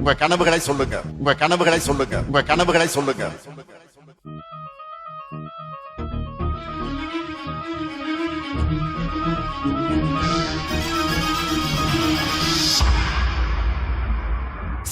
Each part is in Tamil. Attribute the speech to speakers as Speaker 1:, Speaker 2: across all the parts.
Speaker 1: உங்க கனவுகளை சொல்லுங்க. உங்க கனவுகளை சொல்லுங்க. உங்க கனவுகளை சொல்லுங்க.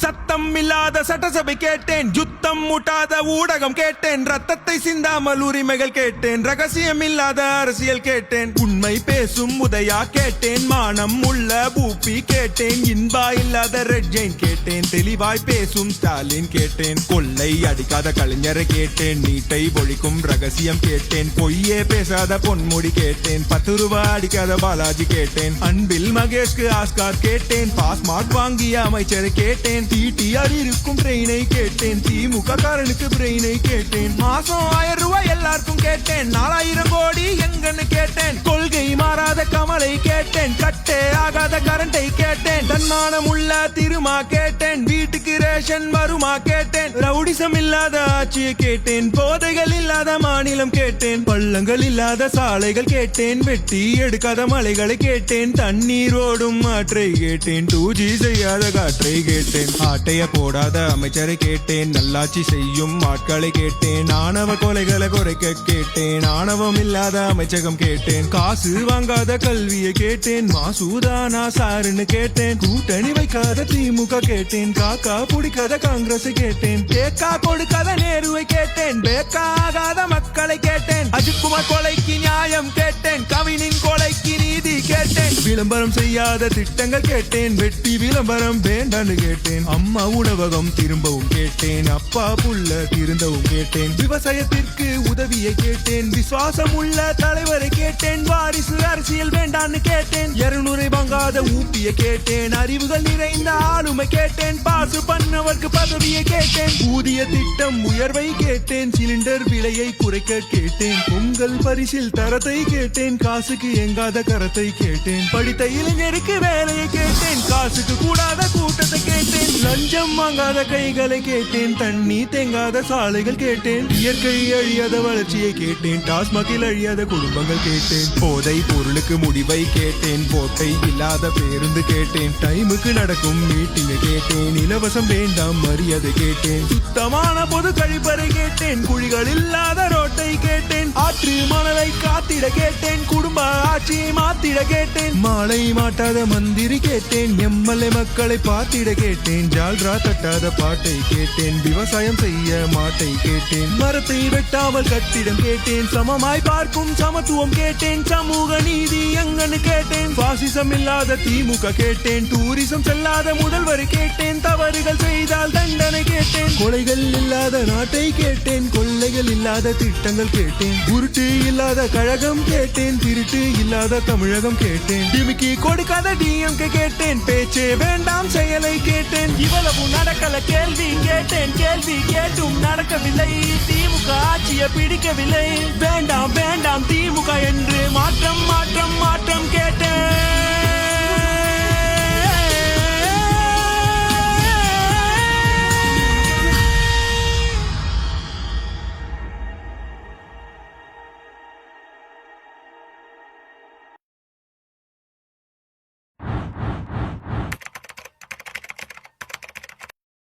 Speaker 2: சத்தம் இல்லாத சட்டசபை கேட்டேன், யுத்தம் முட்டாத ஊடகம் கேட்டேன், ரத்தத்தை சிந்தாமல் உரிமைகள் கேட்டேன், ரகசியம் இல்லாத அரசியல் கேட்டேன், உண்மை பேசும் உதயா கேட்டேன், மானம் உள்ள பூப்பி கேட்டேன், இன்பா இல்லாத ரெட் ஜெயின் கேட்டேன், தெளிவாய் பேசும் ஸ்டாலின் கேட்டேன், கொள்ளை அடிக்காத கலைஞரை கேட்டேன், நீட்டை ஒழிக்கும் ரகசியம் கேட்டேன், பொய்யே பேசாத பொன்முடி கேட்டேன், 10 ரூபாய் அடிக்காத பாலாஜி கேட்டேன், அன்பில் மகேஷ்க்கு ஆஸ்கார் கேட்டேன், பாஸ்மார்க் வாங்கிய அமைச்சரை கேட்டேன், டிடிஆர் இருக்கும் ட்ரெயினை கேட்டேன், திமுக காரனுக்கு பிரெயினை கேட்டேன், மாசம் 1000 ரூபாய் எல்லாருக்கும் கேட்டேன், 4000 கோடி எங்கன்னு கேட்டேன், கொள்கை மாறாத கமலை கேட்டேன், கட்டே ஆகாத கரண்டை கேட்டேன், தன்மானம் உள்ள திருமா கேட்டேன், வீட்டுக்கு ரேஷன் வருமா கேட்டேன், ரவுடிசம் இல்லாத ஆட்சியை கேட்டேன், போதைகள் இல்லாத மாநிலம் கேட்டேன், பள்ளங்கள் இல்லாத சாலைகள் கேட்டேன், வெட்டி எடுக்காத மலைகளை கேட்டேன், தண்ணீர் ஓடும் ஆற்றை கேட்டேன், 2G செய்யாத காற்றை கேட்டேன், ஆட்டைய போடாத அமைச்சரை கேட்டேன், நல்லாட்சி செய்யும் ஆட்களை கேட்டேன், ஆணவ கொலைகளை குறைக்க கேட்டேன், ஆணவம் இல்லாத அமைச்சகம் கேட்டேன், காசு வாங்காத கல்வியை கேட்டேன், மாசூதானா சாருன்னு கேட்டேன், கூட்டணி வைக்காத திமுக கேட்டேன், காக்கா பிடிக்காத காங்கிரஸ் கேட்டேன், தேக்கா கொடுக்காத நேருவை கேட்டேன், பேக்காகாத மக்களை கேட்டேன், அஜித்குமார் கொலைக்கு நியாயம் கேட்டேன், கவினின் கொலைக்கு நீதி கேட்டேன், விளம்பரம் செய்யாத திட்டங்கள் கேட்டேன், வெட்டி விளம்பரம் வேண்டான்னு கேட்டேன், அம்மா உணவகம் திரும்பவும் கேட்டேன், அப்பா புள்ள திருந்தவும் கேட்டேன், விவசாயத்திற்கு உதவியை கேட்டேன், விசுவாசம் உள்ள தலைவரை கேட்டேன், வாரிசு அரசியல் வேண்டான்னு கேட்டேன், 200 வாங்காத ஊப்பியை கேட்டேன், அறிவுகள் நிறைந்த ஆளுமை கேட்டேன், பாசு பண்ணவர்க்கு பதவியை கேட்டேன், ஊதிய திட்டம் உயர்வை கேட்டேன், சிலிண்டர் விலையை குறைக்க கேட்டேன், பொங்கல் பரிசில் தரத்தை கேட்டேன், காசுக்கு எங்காத கரத்தை கேட்டேன், படித்த இளைஞருக்கு வேலையை கேட்டேன், காசுக்கு கூடாத கூட்டத்தை கேட்டேன், லஞ்சம் வாங்காத கைகளை கேட்டேன், தண்ணி தேங்காத சாலைகள் கேட்டேன், இயற்கை அழியாத வளர்ச்சியை கேட்டேன், டாஸ்மாகில் அழியாத குடும்பங்கள் கேட்டேன், போதை பொருளுக்கு முடிவை கேட்டேன், போட்டை இல்லாத பேருந்து கேட்டேன், டைமுக்கு நடக்கும் மீட்டிங்கை கேட்டேன், இலவசம் வேண்டாம் மரியாதை கேட்டேன், சுத்தமான பொது கழிப்பறை கேட்டேன், குழிகள் இல்லாத ரோட்டை கேட்டேன், ஆற்று மணலை காத்திட கேட்டேன், குடும்ப ஆட்சியை மாத்திட கேட்டேன், மாலை மாட்டாத மந்திரி கேட்டேன், எம்எல்ஏ மக்களை பார்த்திட கேட்டேன், ஜால்ரா தட்டாத பாட்டை கேட்டேன், விவசாயம் செய்ய மாட்டை கேட்டேன், மரத்தை வெட்டாமல் கட்டிடம் கேட்டேன், சமமாய் பார்க்கும் சமத்துவம் கேட்டேன், சமூக நீதி எங்கன்னு கேட்டேன், பாசிசம் இல்லாத திமுக கேட்டேன், டூரிசம் செல்லாத முதல்வரை கேட்டேன், தவறுகள் செய்தால் தண்டனை கேட்டேன், கொலைகள் இல்லாத நாட்டை கேட்டேன், கொள்ளைகள் இல்லாத திட்டங்கள் கேட்டேன், உருட்டு இல்லாத கழகம் கேட்டேன், திருட்டு இல்லாத தமிழகம் கேட்டேன், டிமிக்கி கொடுக்காத டிஎம்கே கேட்டேன், பேச்சே வேண்டாம் செயலை கேட்டேன், இவ்வளவு நடக்கல கேள்வி கேட்டேன், கேள்வி கேட்டும் நடக்கவில்லை, திமுக ஆட்சியை பிடிக்கவில்லை, வேண்டாம் வேண்டாம் திமுக